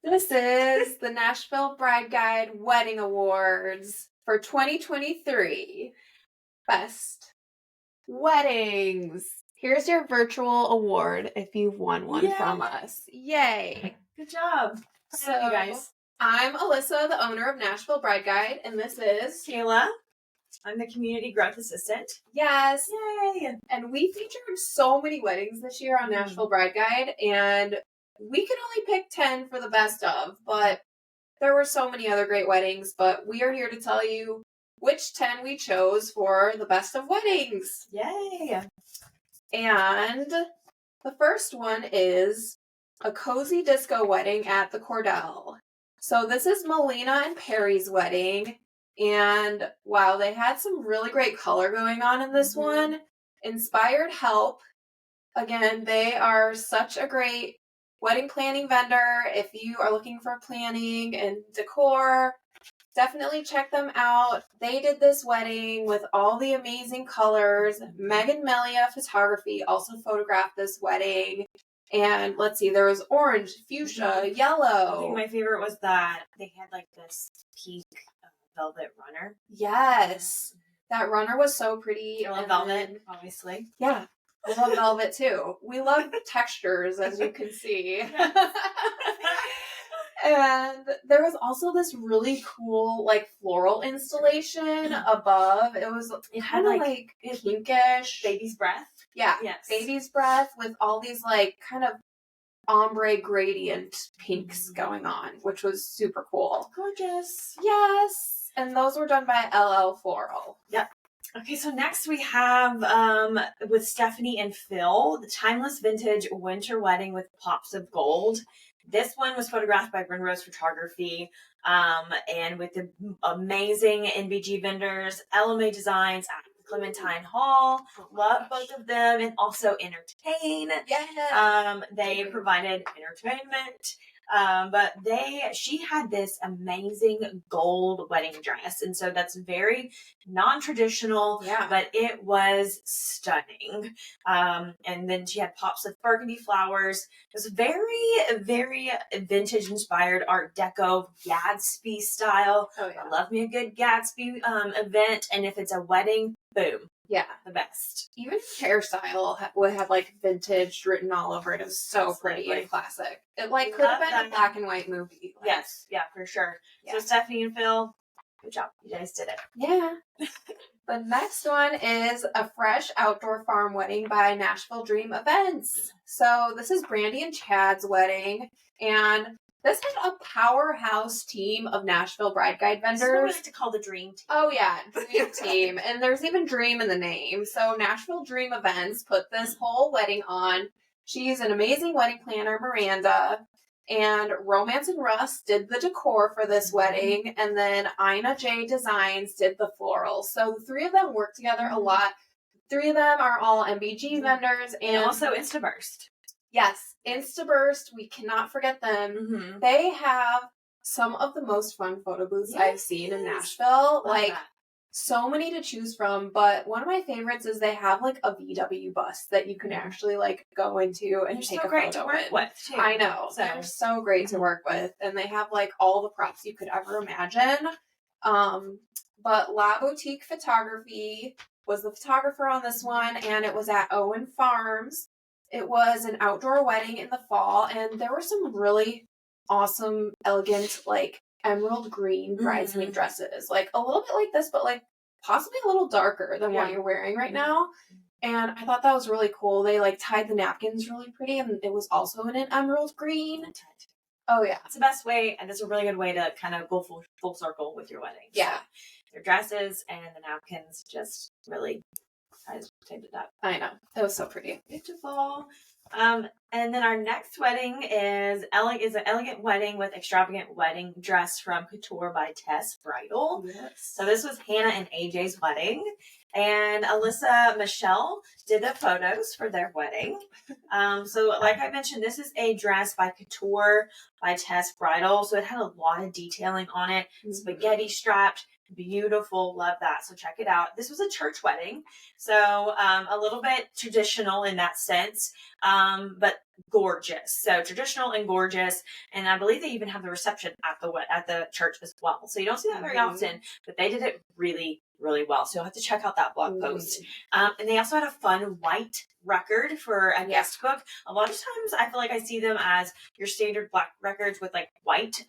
This is the Nashville Bride Guide Wedding Awards for 2023. Best Weddings. Here's your virtual award if you've won one from us. Yay. Good job. So, you guys. I'm Alyssa, the owner of Nashville Bride Guide, and this is Kayla. I'm the community growth assistant. Yes. Yay. And we featured so many weddings this year on Nashville Bride Guide, and we could only pick 10 for the best of, but there were so many other great weddings, but we are here to tell you which 10 we chose for the best of weddings. Yay. And the first one is a cozy disco wedding at the Cordell. So this is Melina and Perry's wedding, and wow, they had some really great color going on in this one. Inspired Help. Again, they are such a great wedding planning vendor. If you are looking for planning and decor, definitely check them out. They did this wedding with all the amazing colors. Megan Melia Photography also photographed this wedding. And let's see, there was orange, fuchsia, yellow. I think my favorite was that they had like this pink velvet runner. Yes. That runner was so pretty. I love velvet, obviously. Yeah. I love velvet too. We love textures, as you can see. And there was also this really cool, like, floral installation above. It had like pinkish. Baby's breath. Yeah. Yes. Baby's breath with all these, like, kind of ombre gradient pinks going on, which was super cool. Gorgeous. Yes. And those were done by LL Floral. Yep. Okay, so next we have, with Stephanie and Phil, the Timeless Vintage Winter Wedding with Pops of Gold. This one was photographed by Rose Photography, and with the amazing NBG vendors, LMA Designs at Clementine Hall. Love both of them, and also Entertain. Yeah. They provided entertainment. But she had this amazing gold wedding dress. And so that's very non-traditional, but it was stunning. And then she had pops of burgundy flowers. It was very, very vintage inspired Art Deco Gatsby style. Oh, yeah. I love me a good Gatsby, event. And if it's a wedding, boom. Yeah. The best. Even hairstyle would have like vintage written all over it. It was so pretty and classic. It could have been a black and white movie. Yes. Yeah, for sure. Yeah. So Stephanie and Phil, good job. You guys did it. Yeah. The next one is a fresh outdoor farm wedding by Nashville Dream Events. So this is Brandy and Chad's wedding, and this had a powerhouse team of Nashville Bride Guide vendors. This is what I like to call the Dream Team. Oh, yeah, Dream Team. And there's even Dream in the name. So Nashville Dream Events put this whole wedding on. She's an amazing wedding planner, Miranda. And Romance and Russ did the decor for this wedding. And then Ina J Designs did the florals. So the three of them work together a lot. Three of them are all MBG vendors. And also Instaburst. Yes, Instaburst, we cannot forget them. They have some of the most fun photo booths I've seen in Nashville. So many to choose from, but one of my favorites is they have like a VW bus that you can actually like go into and take a photo to work with, too. I know. So. They're so great to work with, and they have like all the props you could ever imagine. But La Boutique Photography was the photographer on this one, and it was at Owen Farms. It was an outdoor wedding in the fall, and there were some really awesome, elegant, like emerald green bridesmaid dresses. Like a little bit like this, but like possibly a little darker than what you're wearing right now. And I thought that was really cool. They like tied the napkins really pretty, and it was also in an emerald green. Oh, yeah. It's the best way, and it's a really good way to kind of go full circle with your wedding. Yeah. So their dresses and the napkins just really tied it up. I know. It was so pretty. Beautiful. And then our next wedding is an elegant wedding with extravagant wedding dress from Couture by Tess Bridal. Yes. So this was Hannah and AJ's wedding, and Alyssa Michelle did the photos for their wedding. So like I mentioned, this is a dress by Couture by Tess Bridal. So it had a lot of detailing on it. Spaghetti strapped, Beautiful. Love that. So check it out. This was a church wedding. So a little bit traditional in that sense, but gorgeous. So traditional and gorgeous. And I believe they even have the reception at the church as well. So you don't see that very often, but they did it really, really well. So you'll have to check out that blog post. And they also had a fun white record for a guest book. A lot of times I feel like I see them as your standard black records with like white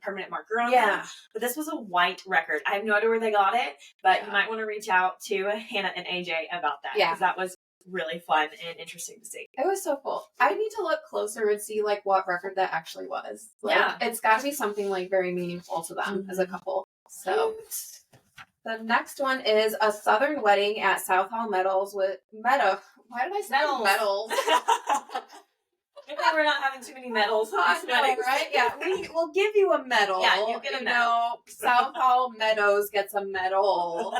permanent marker on them. But this was a white record. I have no idea where they got it, but you might want to reach out to Hannah and AJ about that. Because that was really fun and interesting to see. It was so cool. I need to look closer and see like what record that actually was. Like, it's got to be something like very meaningful to them as a couple. So the next one is a Southern wedding at South Hall Meadows with Why did I say medals? Maybe we're not having too many medals. Right? Yeah, we'll give you a medal. Yeah, you get a medal. South Hall Meadows gets a medal.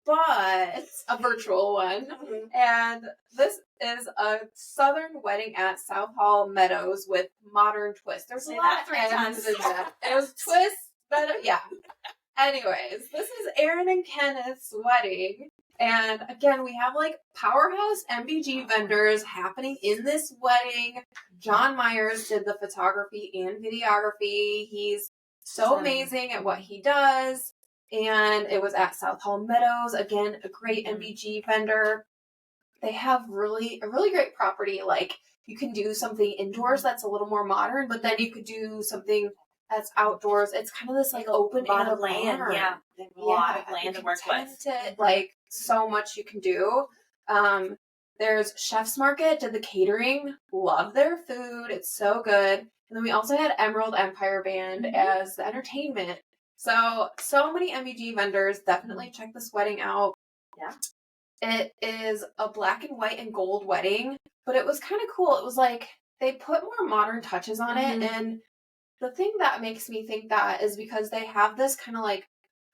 But it's a virtual one. And this is a Southern wedding at South Hall Meadows with modern twist. There's a lot of N's in that. It was twist, but Anyways, this is Aaron and Kenneth's wedding. And again, we have like powerhouse MBG vendors happening in this wedding. John Myers did the photography and videography. He's so amazing at what he does. And it was at South Hall Meadows. Again, a great MBG vendor. They have a really great property. Like you can do something indoors that's a little more modern, but then you could do something that's outdoors. It's kind of this like open lot of land. Yeah. They have a lot of land to work with. Like so much you can do. There's Chef's Market, did the catering. Love their food. It's so good. And then we also had Emerald Empire Band as the entertainment. So many MBG vendors. Definitely check this wedding out. Yeah. It is a black and white and gold wedding, but it was kind of cool. It was like they put more modern touches on it. And the thing that makes me think that is because they have this kind of like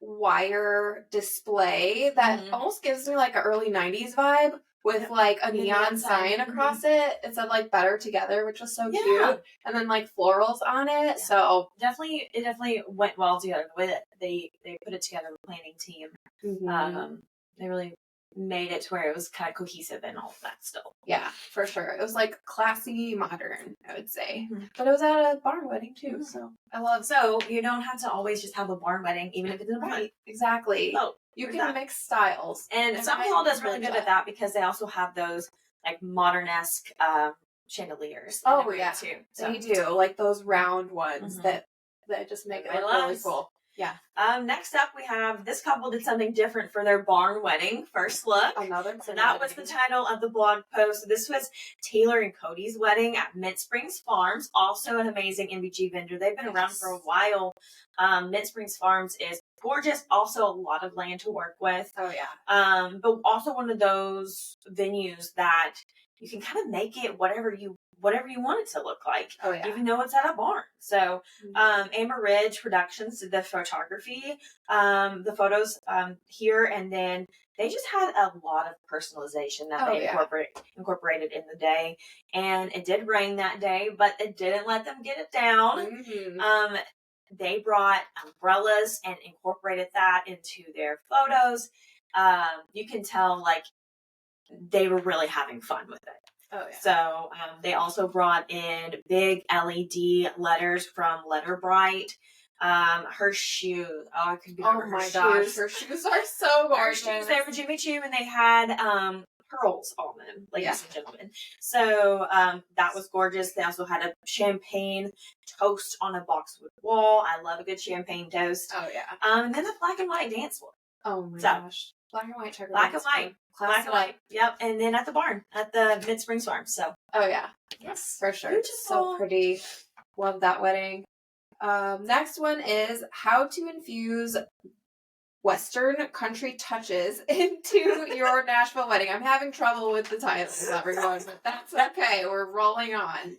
wire display that almost gives me like an early 90s vibe with like a neon sign across it. It said like better together, which was so cute. And then like florals on it. So it definitely went well together. The way that they put it together, the planning team. They really made it to where it was kind of cohesive and all of that still. Yeah, for sure. It was like classy modern, I would say. But it was at a barn wedding too, so I love. So you don't have to always just have a barn wedding, even if it's in a barn. Exactly. Oh, you can mix styles. And South Hall does really good at that because they also have those like modern-esque chandeliers. Oh yeah, too. So. They do like those round ones that just make it look really cool. Yeah. Next up, we have this couple did something different for their barn wedding. First look. So that was the title of the blog post. This was Taylor and Cody's wedding at Mint Springs Farms. Also an amazing MBG vendor. They've been around for a while. Mint Springs Farms is gorgeous. Also a lot of land to work with. Oh yeah. But also one of those venues that you can kind of make it whatever you want it to look like. Oh, yeah. Even though it's at a barn. So, Amber Ridge Productions did the photography, the photos here, and then they just had a lot of personalization that they incorporated in the day. And it did rain that day, but it didn't let them get it down. They brought umbrellas and incorporated that into their photos. You can tell, like, they were really having fun with it. Oh, yeah. So they also brought in big LED letters from Letter Bright. Her shoes. Oh, I could be. Oh my gosh, her shoes are so gorgeous. Her shoes, they were Jimmy Choo, and they had pearls on them, ladies and gentlemen. So that was gorgeous. They also had a champagne toast on a boxwood wall. I love a good champagne toast. Oh yeah. And then the black and white dance floor. Oh my gosh. Black and white checker. Black and white. Black and white. Yep. And then at the barn, at the Mint Springs Farm. So. Oh yeah. Yes, for sure. So pretty. Love that wedding. Next one is how to infuse Western country touches into your Nashville wedding. I'm having trouble with the titles, everyone, but that's okay. We're rolling on.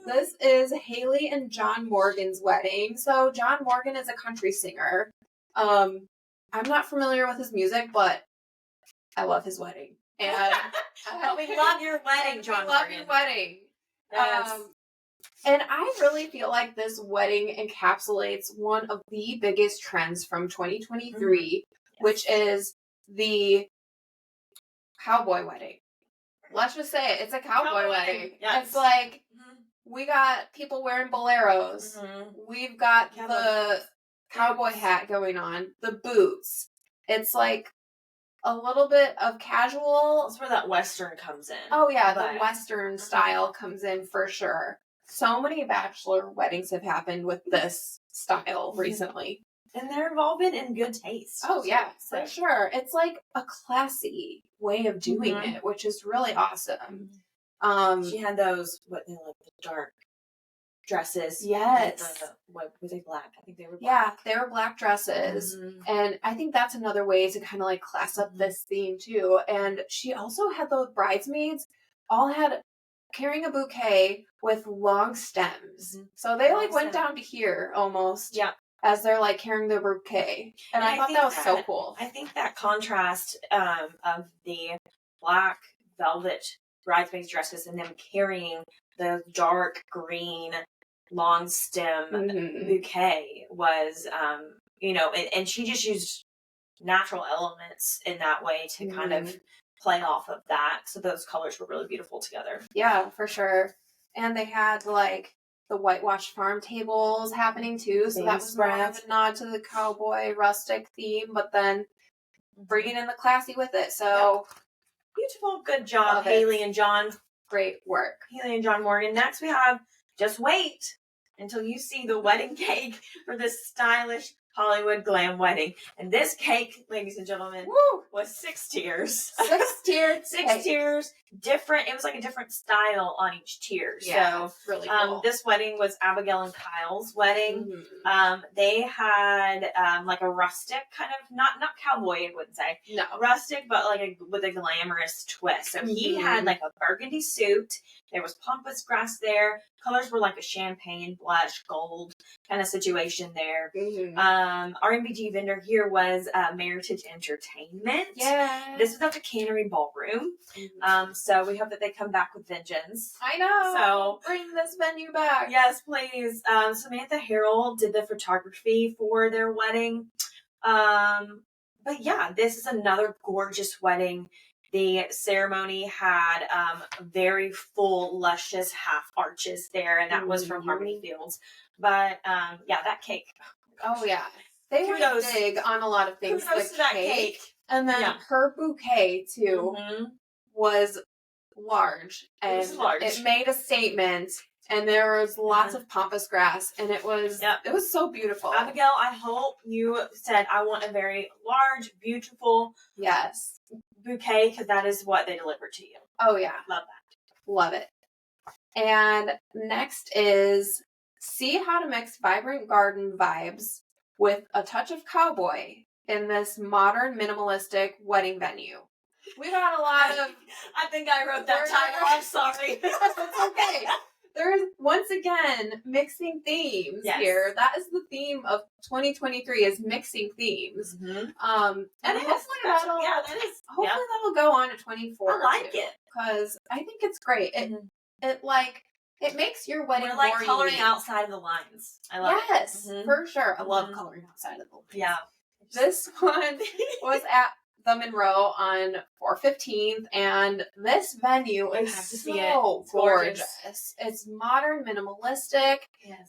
This is Haley and John Morgan's wedding. So John Morgan is a country singer. I'm not familiar with his music, but I love his wedding. And we love your wedding, John Morgan. Love your wedding. Yes. And I really feel like this wedding encapsulates one of the biggest trends from 2023, which is the cowboy wedding. Let's just say it. It's a cowboy wedding. Yes. It's like, we got people wearing boleros. We've got the cowboy hat going on. The boots. It's like a little bit of casual. That's where that Western comes in. Oh, yeah. The Western style comes in for sure. So many bachelor weddings have happened with this style recently. And they've all been in good taste. Oh, yeah, for sure. It's like a classy way of doing it, which is really awesome. She had those, the dark dresses. Yes. Were they black? I think they were black. Yeah, they were black dresses. And I think that's another way to kind of like class up this theme too. And she also had those bridesmaids all had carrying a bouquet with long stems. So they went down to here almost. Yeah. As they're like carrying the bouquet. And I thought that was so cool. I think that contrast of the black velvet bridesmaids dresses and them carrying the dark green long stem bouquet was, and she just used natural elements in that way to kind of play off of that. So those colors were really beautiful together. Yeah, for sure. And they had the whitewashed farm tables happening too. So that was more of a nod to the cowboy rustic theme, but then bringing in the classy with it. So beautiful. Good job, Haley and John. Great work. Haley and John Morgan. Next we have Just Wait Until You See the Wedding Cake for this stylish Hollywood glam wedding. And this cake, ladies and gentlemen, was 6 tiers. 6 tiers. 6 tiers. Different. It was like a different style on each tier. Yeah, so really cool. This wedding was Abigail and Kyle's wedding. They had like a rustic kind of, not cowboy, I wouldn't say. No. Rustic, but with a glamorous twist. So he had like a burgundy suit. There was pampas grass there. Colors were like a champagne, blush, gold kind of situation there. Our MBG vendor here was Meritage Entertainment. Yeah. This was at the Cannery Ballroom. So we hope that they come back with vengeance. I know. So bring this venue back. Yes, please. Samantha Harrell did the photography for their wedding. But yeah, this is another gorgeous wedding. The ceremony had very full, luscious half arches there, and that was from Harmony Fields. But yeah, that cake. Oh yeah, they were big on a lot of things. Kudos to that cake. And then her bouquet too was large, and it made a statement. And there was lots of pampas grass, and it was so beautiful. Abigail, I hope you said, I want a very large, beautiful bouquet, because that is what they delivered to you. Oh, yeah. Love that. Love it. And next is see how to mix vibrant garden vibes with a touch of cowboy in this modern, minimalistic wedding venue. We got a lot of... I think I wrote that title. I'm sorry. It's okay. There's, once again, mixing themes here. That is the theme of 2023, is mixing themes. And hopefully that'll go on to 24. I like it. Because I think it's great. It makes your wedding more like coloring unique. Outside of the lines. I love it. Yes, for sure. I love coloring outside of the lines. Yeah. This one was at the Monroe on 415th, and this venue is so gorgeous. It's modern, minimalistic,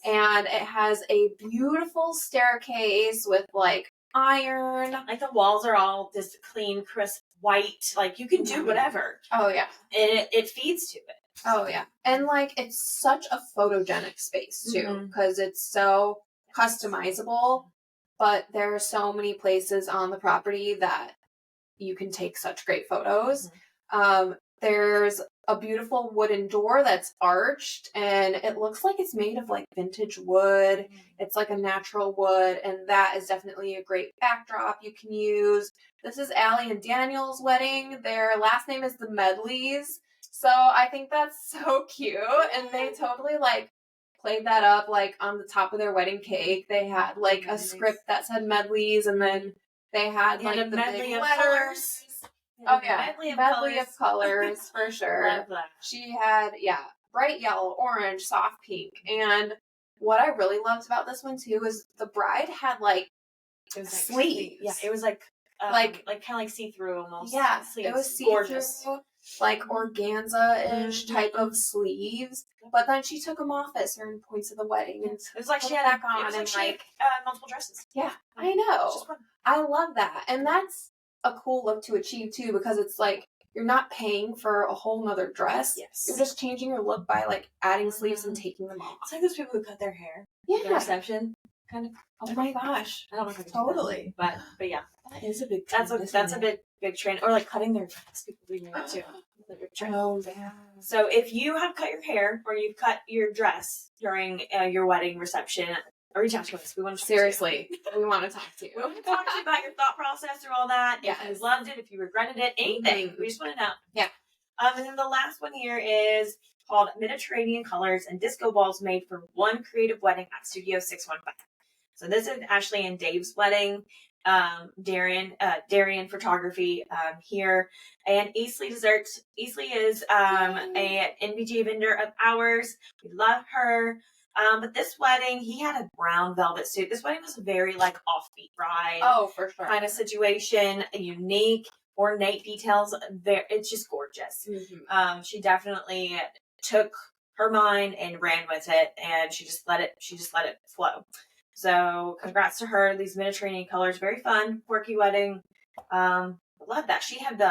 and it has a beautiful staircase with like iron. Like the walls are all this clean, crisp white. Like you can do whatever. Oh yeah, and it feeds to it. Oh yeah, and like it's such a photogenic space too, because it's so customizable. But there are so many places on the property that you can take such great photos. There's a beautiful wooden door that's arched, and it looks like it's made of like vintage wood. It's like a natural wood, and that is definitely a great backdrop you can use. This is Allie and Daniel's wedding. Their last name is the Medleys, so I think that's so cute, and they totally like played that up like on the top of their wedding cake. They had like a script that said Medleys, and then they had like the medley big of letters. Colors. Oh yeah, medley of colors for sure. Love that. She had bright yellow, orange, soft pink. And what I really loved about this one too is the bride had like it was sleeves. Yeah, it was like kind of like see-through almost. Yeah, sleeves. It was see-through, gorgeous, like organza-ish type of sleeves. But then she took them off at certain points of the wedding, and it was like she had back on, it was and like multiple dresses. Yeah, I know. I love that, and that's a cool look to achieve too, because it's like you're not paying for a whole nother dress. Yes, you're just changing your look by like adding sleeves and taking them off. It's like those people who cut their hair. Yeah, the reception. Kind of. Oh my gosh! I don't know if I can totally, but yeah, that is a big trend. That's a big trend, or like cutting their dress. People do that too. Oh yeah. So if you have cut your hair or you've cut your dress during your wedding reception, reach out to us. We want to seriously. We want to talk to you. We want to talk to you about your thought process through all that. Yeah. If you loved it, if you regretted it, anything. We just want to know. Yeah. And then the last one here is called Mediterranean Colors and Disco Balls Made for One Creative Wedding at Studio 615. So this is Ashley and Dave's wedding. Darian Photography here, and Eastleigh Desserts. Eastleigh is a NVG vendor of ours. We love her. But this wedding, he had a brown velvet suit. This wedding was a very like offbeat bride. Oh, for sure. Kind of situation, unique, ornate details. It's just gorgeous. Mm-hmm. She definitely took her mind and ran with it, and she just let it flow. So congrats to her. These Mediterranean colors, very fun, quirky wedding. I love that. She had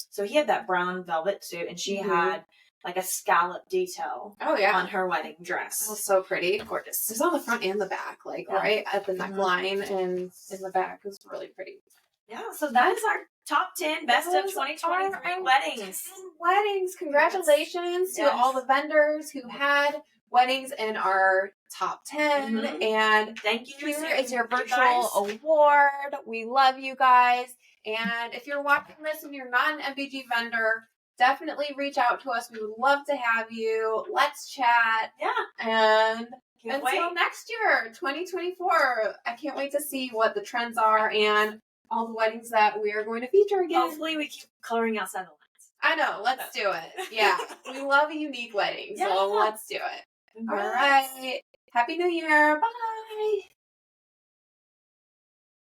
so he had that brown velvet suit, and she had like a scallop detail. Oh yeah, on her wedding dress. That was so pretty, gorgeous. It was on the front and the back, like right at the neckline and in the back. It was really pretty. Yeah, so that is our top 10 best of 2023 weddings. 10 weddings. Congratulations to all the vendors who had weddings in our top 10. And thank you. Here is your virtual award. We love you guys. And if you're watching this and you're not an MBG vendor, definitely reach out to us. We would love to have you. Let's chat. Yeah. And until next year, 2024, I can't wait to see what the trends are and all the weddings that we are going to feature again. Hopefully we keep coloring outside the lines. I know. Let's do it. Yeah. We love a unique wedding. So let's do it. All right. Happy New Year. Bye.